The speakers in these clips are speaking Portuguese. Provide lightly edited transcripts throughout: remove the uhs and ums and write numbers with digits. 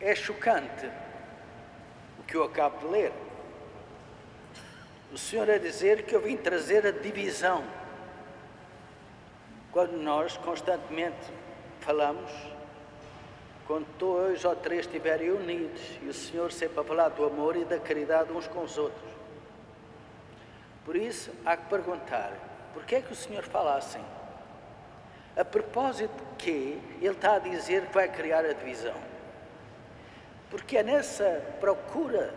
É chocante o que eu acabo de ler. O Senhor a dizer que eu vim trazer a divisão, quando nós constantemente falamos, quando 2 ou 3 estiverem unidos, e o Senhor sempre a falar do amor e da caridade uns com os outros. Por isso, há que perguntar, porquê é que o Senhor fala assim? A propósito de que Ele está a dizer que vai criar a divisão? Porque é nessa procura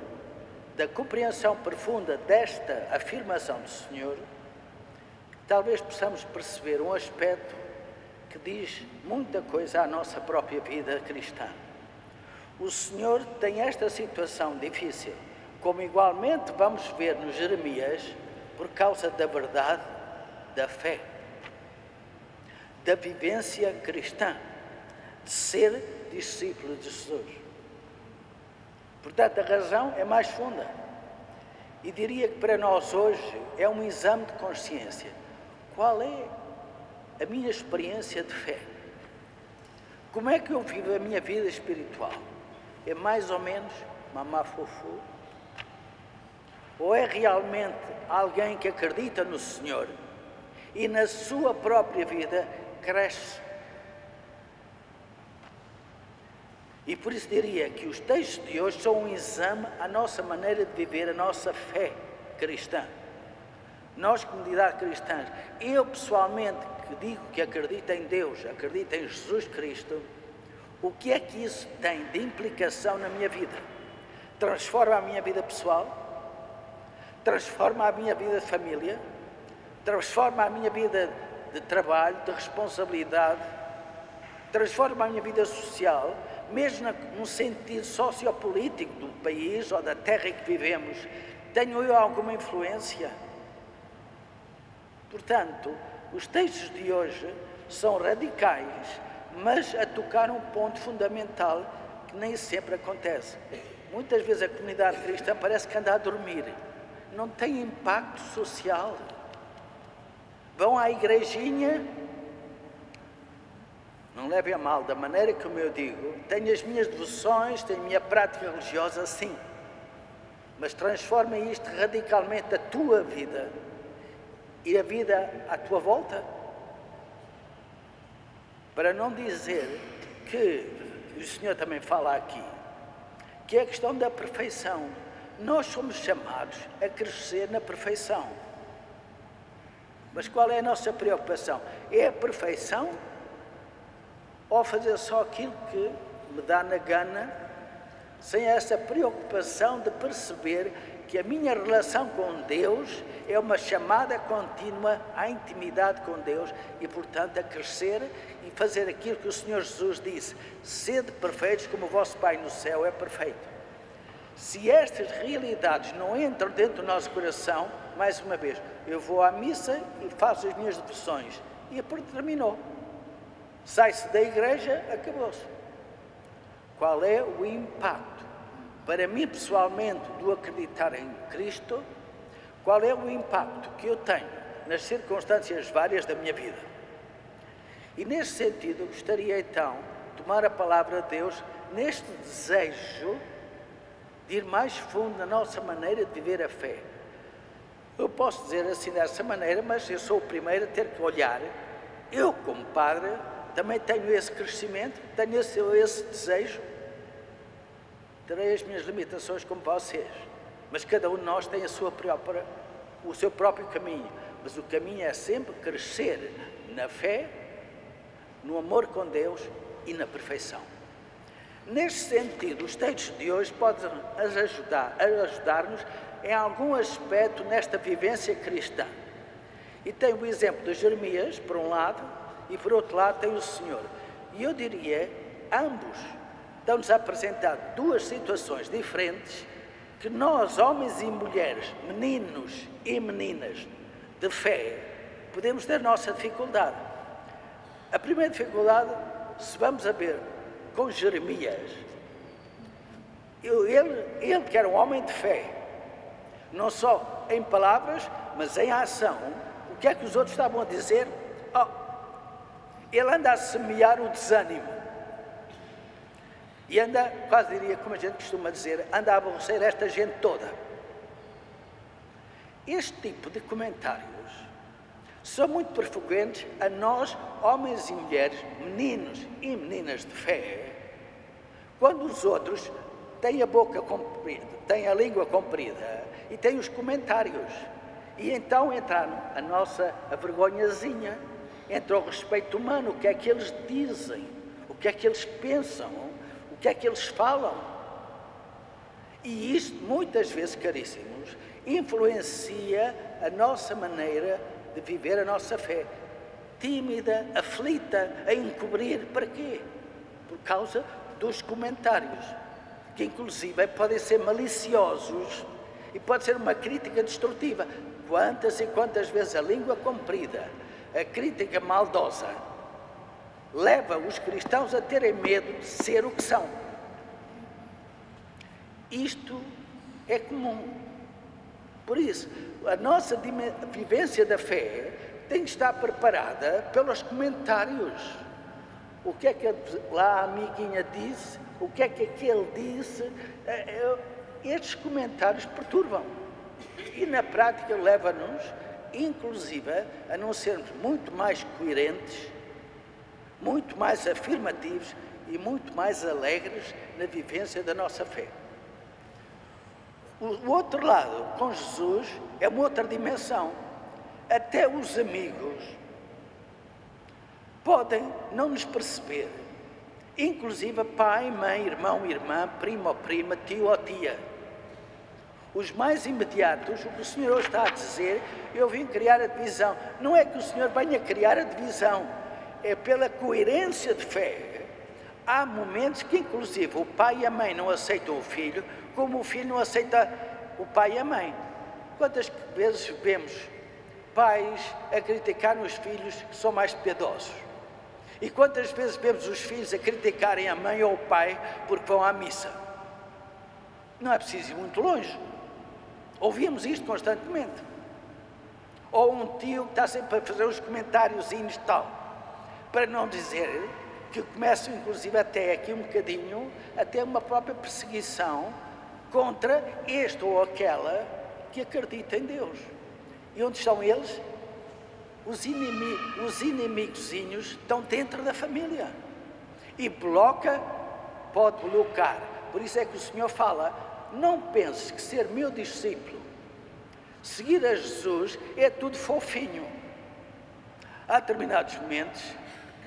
da compreensão profunda desta afirmação do Senhor que talvez possamos perceber um aspecto que diz muita coisa à nossa própria vida cristã. O Senhor tem esta situação difícil, como igualmente vamos ver no Jeremias, por causa da verdade, da fé, da vivência cristã, de ser discípulo de Jesus. Portanto, a razão é mais funda. E diria que para nós hoje é um exame de consciência. Qual é a minha experiência de fé? Como é que eu vivo a minha vida espiritual? É mais ou menos mamá fofo? Ou é realmente alguém que acredita no Senhor e na sua própria vida cresce? E por isso diria que os textos de hoje são um exame à nossa maneira de viver a nossa fé cristã. Nós, comunidade cristã, eu pessoalmente que digo que acredito em Deus, acredito em Jesus Cristo, o que é que isso tem de implicação na minha vida? Transforma a minha vida pessoal? Transforma a minha vida de família? Transforma a minha vida de trabalho, de responsabilidade? Transforma a minha vida social? Mesmo no sentido sociopolítico do país ou da terra em que vivemos, tenho eu alguma influência? Portanto, os textos de hoje são radicais, mas a tocar um ponto fundamental que nem sempre acontece. Muitas vezes a comunidade cristã parece que anda a dormir, não tem impacto social. Vão à igrejinha, não levem a mal, da maneira como eu digo, tenho as minhas devoções, tenho a minha prática religiosa, sim, mas transforma isto radicalmente a tua vida e a vida à tua volta. Para não dizer que o Senhor também fala aqui, que é a questão da perfeição. Nós somos chamados a crescer na perfeição. Mas qual é a nossa preocupação? É a perfeição? Ou fazer só aquilo que me dá na gana, sem essa preocupação de perceber que a minha relação com Deus é uma chamada contínua à intimidade com Deus e, portanto, a crescer e fazer aquilo que o Senhor Jesus disse: sede perfeitos como o vosso Pai no céu é perfeito. Se estas realidades não entram dentro do nosso coração, mais uma vez, eu vou à missa e faço as minhas devoções e terminou. Sai-se da igreja, acabou-se. Qual é o impacto, para mim pessoalmente, do acreditar em Cristo? Qual é o impacto que eu tenho nas circunstâncias várias da minha vida? E neste sentido, eu gostaria então de tomar a palavra de Deus neste desejo de ir mais fundo na nossa maneira de viver a fé. Eu posso dizer assim dessa maneira, mas eu sou o primeiro a ter que olhar. Eu, como padre, também tenho esse crescimento, tenho esse desejo. Terei as minhas limitações como vocês, mas cada um de nós tem o seu próprio caminho. Mas o caminho é sempre crescer na fé, no amor com Deus e na perfeição. Neste sentido, os textos de hoje podem ajudar-nos em algum aspecto nesta vivência cristã. E tem o exemplo de Jeremias, por um lado, e por outro lado tem o Senhor. E eu diria, ambos estão-nos a apresentar duas situações diferentes que nós, homens e mulheres, meninos e meninas de fé, podemos ter nossa dificuldade. A primeira dificuldade, se vamos a ver com Jeremias, ele que era um homem de fé, não só em palavras, mas em ação, o que é que os outros estavam a dizer? Ele anda a semear o desânimo. E anda, quase diria, como a gente costuma dizer, anda a aborrecer esta gente toda. Este tipo de comentários são muito frequentes a nós, homens e mulheres, meninos e meninas de fé, quando os outros têm a boca comprida, têm a língua comprida e têm os comentários. E então entra a nossa vergonhazinha, entra o respeito humano, o que é que eles dizem, o que é que eles pensam, o que é que eles falam. E isto, muitas vezes, caríssimos, influencia a nossa maneira de viver a nossa fé. Tímida, aflita, a encobrir. Para quê? Por causa dos comentários, que inclusive podem ser maliciosos e pode ser uma crítica destrutiva. Quantas e quantas vezes a língua comprida, a crítica maldosa, leva os cristãos a terem medo de ser o que são. Isto é comum. Por isso, a nossa vivência da fé tem que estar preparada pelos comentários. O que é que lá a amiguinha disse? O que é que aquele disse? Estes comentários perturbam. E na prática leva-nos, inclusive, a não sermos muito mais coerentes, muito mais afirmativos e muito mais alegres na vivência da nossa fé. O outro lado, com Jesus, é uma outra dimensão. Até os amigos podem não nos perceber. Inclusive pai, mãe, irmão, irmã, primo ou prima, tio ou tia. Os mais imediatos, o que o Senhor hoje está a dizer, eu vim criar a divisão. Não é que o Senhor venha criar a divisão, é pela coerência de fé. Há momentos que, inclusive, o pai e a mãe não aceitam o filho, como o filho não aceita o pai e a mãe. Quantas vezes vemos pais a criticar os filhos que são mais piedosos? E quantas vezes vemos os filhos a criticarem a mãe ou o pai porque vão à missa? Não é preciso ir muito longe. Ouvimos isto constantemente. Ou um tio que está sempre a fazer os comentáriozinhos e tal. Para não dizer que começam, inclusive, até aqui um bocadinho, até uma própria perseguição contra este ou aquela que acredita em Deus. E onde estão eles? Os inimigozinhos estão dentro da família. E pode bloquear. Por isso é que o Senhor fala, não penses que ser meu discípulo, seguir a Jesus, é tudo fofinho. Há determinados momentos,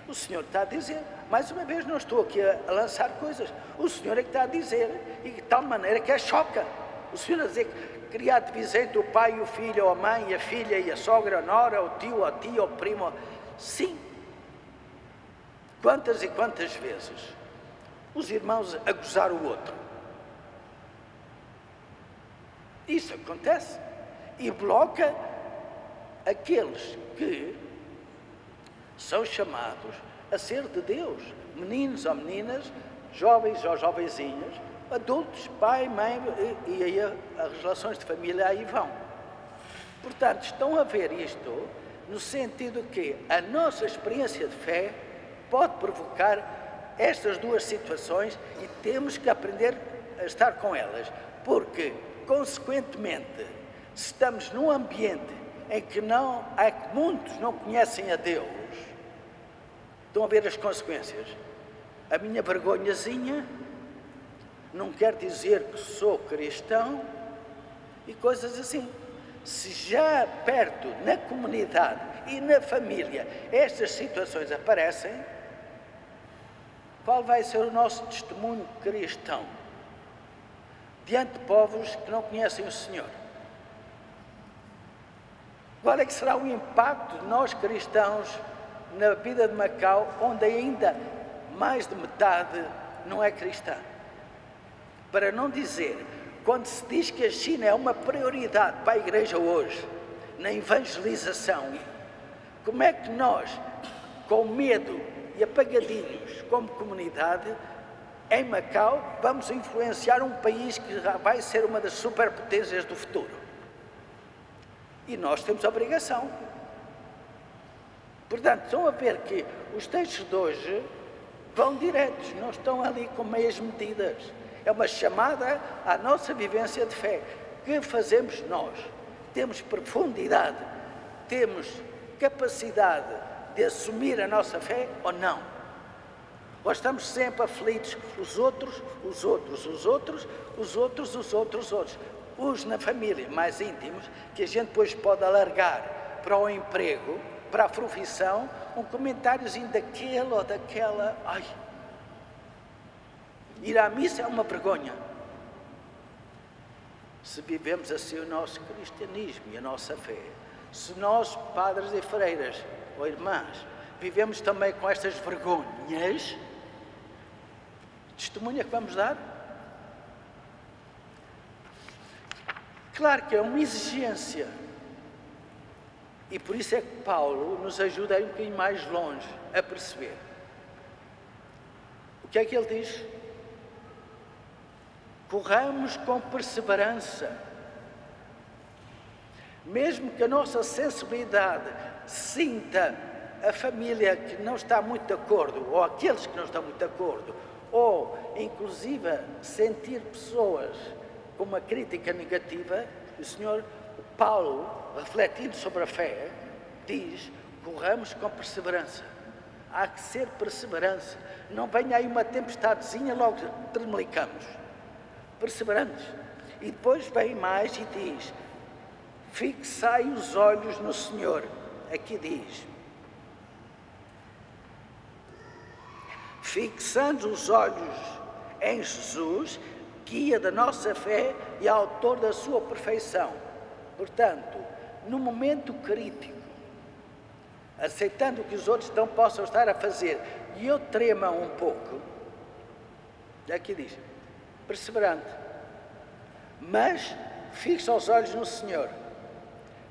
o Senhor está a dizer, mais uma vez não estou aqui a lançar coisas, o Senhor é que está a dizer, e de tal maneira que choca. O Senhor a dizer que criar divisão entre o pai e o filho, ou a mãe e a filha, e a sogra, a nora, o tio, a tia, o primo. Sim. Quantas e quantas vezes os irmãos a gozar o outro? Isso acontece. E bloca aqueles que são chamados a ser de Deus. Meninos ou meninas, jovens ou jovenzinhas, adultos, pai, mãe, e aí as relações de família aí vão. Portanto, estão a ver isto no sentido que a nossa experiência de fé pode provocar estas duas situações e temos que aprender a estar com elas, porque, consequentemente, se estamos num ambiente em que muitos não conhecem a Deus, estão a ver as consequências. A minha vergonhazinha não quer dizer que sou cristão e coisas assim. Se já perto, na comunidade e na família, estas situações aparecem, qual vai ser o nosso testemunho cristão diante de povos que não conhecem o Senhor? Qual é que será o impacto de nós cristãos na vida de Macau, onde ainda mais de metade não é cristã? Para não dizer, quando se diz que a China é uma prioridade para a Igreja hoje, na evangelização, como é que nós, com medo e apagadinhos como comunidade, em Macau, vamos influenciar um país que vai ser uma das superpotências do futuro? E nós temos a obrigação. Portanto, estão a ver que os textos de hoje vão diretos, não estão ali com meias medidas. É uma chamada à nossa vivência de fé. Que fazemos nós? Temos profundidade, temos capacidade de assumir a nossa fé ou não? Ou estamos sempre aflitos, os outros, uns na família, mais íntimos, que a gente depois pode alargar para o emprego, para a profissão, um comentáriozinho daquele ou daquela. Ai, ir à missa é uma vergonha. Se vivemos assim o nosso cristianismo e a nossa fé, se nós, padres e freiras ou irmãs, vivemos também com estas vergonhas, testemunha que vamos dar? Claro que é uma exigência. E por isso é que Paulo nos ajuda a ir um bocadinho mais longe a perceber. O que é que ele diz? Corramos com perseverança. Mesmo que a nossa sensibilidade sinta a família que não está muito de acordo, ou aqueles que não estão muito de acordo, ou inclusive sentir pessoas com uma crítica negativa, o Senhor Paulo, refletindo sobre a fé, diz: corramos com perseverança. Há que ser perseverança. Não venha aí uma tempestadezinha, logo tremelicamos. Perseverantes. E depois vem mais e diz: fixai os olhos no Senhor. Aqui diz: fixando os olhos em Jesus, guia da nossa fé e autor da sua perfeição. Portanto, no momento crítico, aceitando que os outros não possam estar a fazer, e eu trema um pouco, aqui diz, perseverante, mas fixa os olhos no Senhor,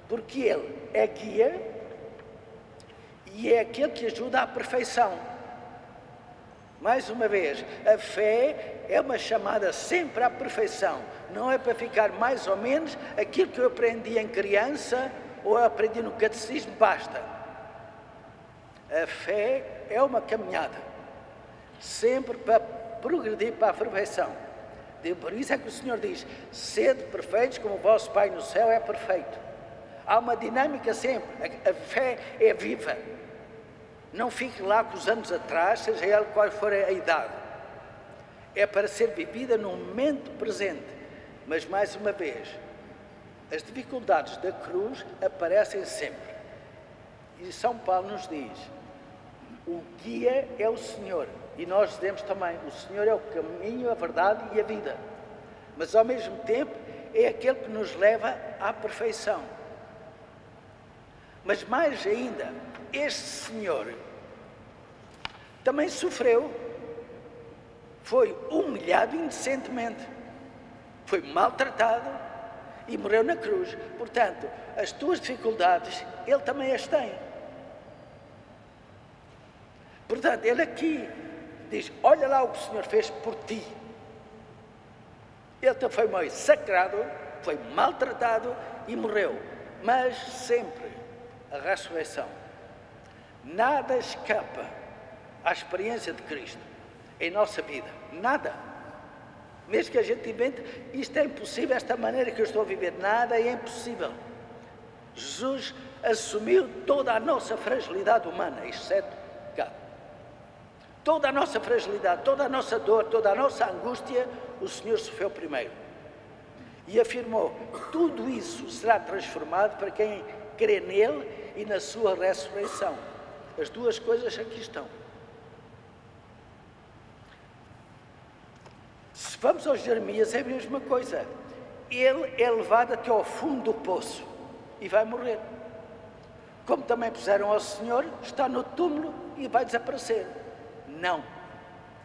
porque Ele é guia e é aquele que ajuda à perfeição. Mais uma vez, a fé é uma chamada sempre à perfeição. Não é para ficar mais ou menos aquilo que eu aprendi em criança ou aprendi no catecismo, basta. A fé é uma caminhada, sempre para progredir para a perfeição. Por isso é que o Senhor diz: sede perfeitos como o vosso Pai no céu é perfeito. Há uma dinâmica sempre, a fé é viva. Não fique lá com os anos atrás, seja ela qual for a idade. É para ser vivida no momento presente. Mas, mais uma vez, as dificuldades da cruz aparecem sempre. E São Paulo nos diz: o guia é o Senhor. E nós dizemos também: o Senhor é o caminho, a verdade e a vida. Mas, ao mesmo tempo, é aquele que nos leva à perfeição. Mas, mais ainda, este Senhor também sofreu, foi humilhado indecentemente, foi maltratado e morreu na cruz. Portanto, as tuas dificuldades, Ele também as tem. Portanto, Ele aqui diz: olha lá o que o Senhor fez por ti. Ele foi massacrado, foi maltratado e morreu. Mas sempre a ressurreição. Nada escapa à experiência de Cristo em nossa vida. Nada. Mesmo que a gente invente, isto é impossível, esta maneira que eu estou a viver, nada é impossível. Jesus assumiu toda a nossa fragilidade humana, exceto pecado. Toda a nossa fragilidade, toda a nossa dor, toda a nossa angústia, o Senhor sofreu primeiro. E afirmou: tudo isso será transformado para quem crê nele e na sua ressurreição. As duas coisas aqui estão. Se vamos aos Jeremias, é a mesma coisa. Ele é levado até ao fundo do poço e vai morrer. Como também puseram ao Senhor, está no túmulo e vai desaparecer. Não,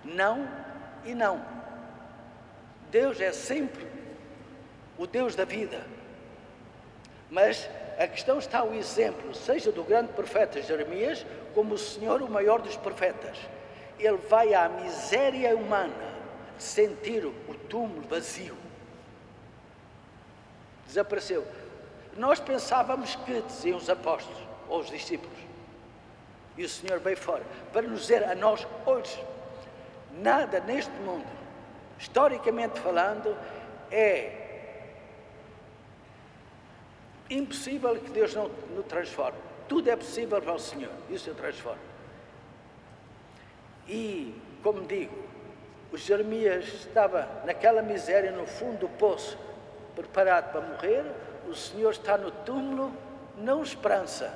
não e não. Deus é sempre o Deus da vida. Mas a questão está o exemplo, seja do grande profeta Jeremias, como o Senhor, o maior dos profetas. Ele vai à miséria humana sentir o túmulo vazio. Desapareceu. Nós pensávamos que, diziam os apóstolos ou os discípulos, e o Senhor veio fora para nos dizer a nós hoje: Nada neste mundo, historicamente falando, é impossível que Deus não o transforme. Tudo é possível para o Senhor, isso o transforma. E, como digo, o Jeremias estava naquela miséria no fundo do poço, preparado para morrer. O Senhor está no túmulo, não esperança.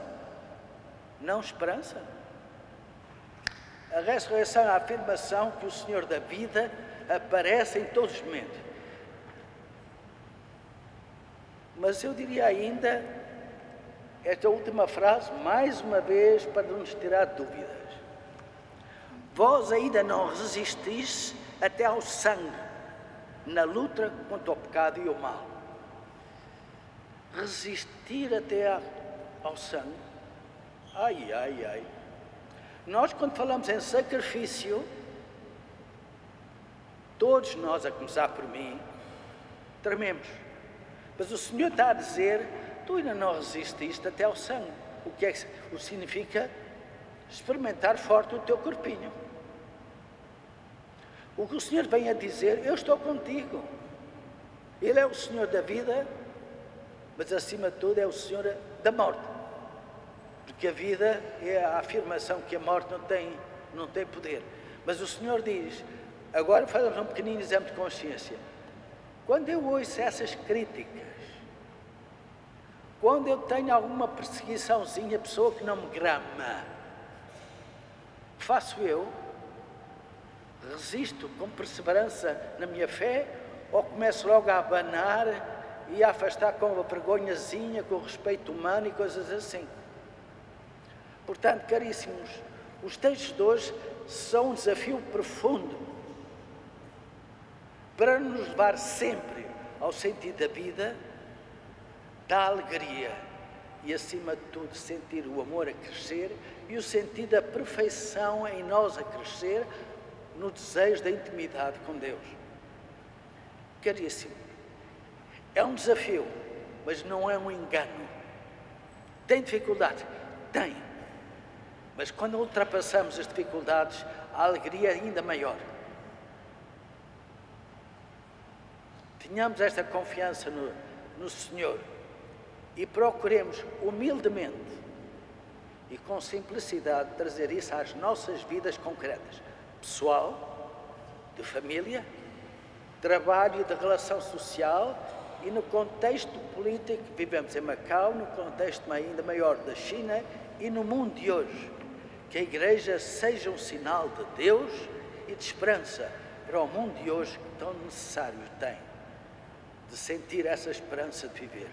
Não esperança. A ressurreição é a afirmação que o Senhor da vida aparece em todos os momentos. Mas eu diria ainda, esta última frase, mais uma vez, para nos tirar dúvidas. Vós ainda não resistis até ao sangue, na luta contra o pecado e o mal. Resistir até ao sangue? Ai, ai, ai. Nós, quando falamos em sacrifício, todos nós, a começar por mim, trememos. Mas o Senhor está a dizer, tu ainda não resististe até ao sangue. O que significa? Experimentar forte o teu corpinho. O que o Senhor vem a dizer, eu estou contigo. Ele é o Senhor da vida, mas acima de tudo é o Senhor da morte. Porque a vida é a afirmação que a morte não tem poder. Mas o Senhor diz, agora fazemos um pequenino exame de consciência. Quando eu ouço essas críticas, quando eu tenho alguma perseguiçãozinha, pessoa que não me grama, o que faço eu? Resisto com perseverança na minha fé ou começo logo a abanar e a afastar com uma vergonhazinha, com o respeito humano e coisas assim? Portanto, caríssimos, os textos de hoje são um desafio profundo para nos levar sempre ao sentido da vida, da alegria e, acima de tudo, sentir o amor a crescer e o sentido da perfeição em nós a crescer, no desejo da intimidade com Deus. Caríssimo, é um desafio, mas não é um engano. Tem dificuldades? Tem. Mas quando ultrapassamos as dificuldades, a alegria é ainda maior. Tenhamos esta confiança no Senhor e procuremos humildemente e com simplicidade trazer isso às nossas vidas concretas. Pessoal, de família, trabalho e de relação social e no contexto político que vivemos em Macau, no contexto ainda maior da China e no mundo de hoje. Que a Igreja seja um sinal de Deus e de esperança para o mundo de hoje que tão necessário tem de sentir essa esperança de viver.